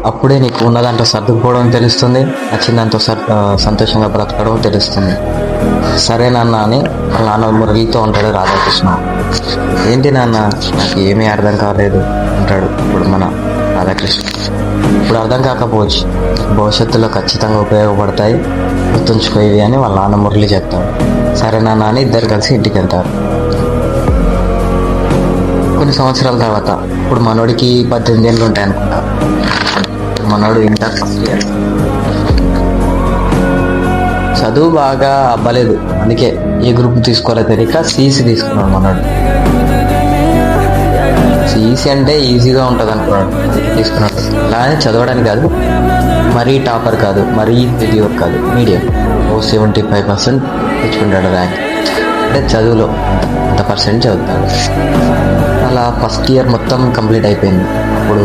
అప్పుడే నీకు ఉన్న దాంట్లో సర్దుకుపోవడం తెలుస్తుంది, నచ్చిన దాంతో సంతోషంగా బ్రతకడం తెలుస్తుంది. సరే నాన్న అని వాళ్ళ నాన్న మురళితో ఉంటాడు రాధాకృష్ణ. ఏంటి నాన్న, నాకు ఏమీ అర్థం కాలేదు అంటాడు ఇప్పుడు మన రాధాకృష్ణ. ఇప్పుడు అర్థం కాకపోవచ్చు, భవిష్యత్తులో ఖచ్చితంగా ఉపయోగపడతాయి, గుర్తుంచుకోవి అని వాళ్ళ నాన్న మురళి చెప్తాడు. సరే నాన్న అని ఇద్దరు కలిసి ఇంటికి వెళ్తారు. కొన్ని సంవత్సరాల తర్వాత ఇప్పుడు మనోడికి 18 ఏళ్ళు ఉంటాయి అనుకుంటా. మనోడు ఇంటర్ ఫస్ట్ ఇయర్. చదువు బాగా అవ్వలేదు, అందుకే ఏ గ్రూప్ తీసుకోవాలో తెలియక సిఈసి తీసుకున్నాడు మనోడు. సిఈసి అంటే ఈజీగా ఉంటుంది అనుకున్నాడు, తీసుకున్నాడు. అలానే చదవడానికి కాదు, మరీ టాపర్ కాదు, మరీ ఫెయిల్యూర్ కాదు, మీడియం. 75% తెచ్చుకుంటాడు ర్యాంక్. అంటే చదువులో అంత పర్సెంట్ చదువుతాడు. అలా ఫస్ట్ ఇయర్ మొత్తం కంప్లీట్ అయిపోయింది. అప్పుడు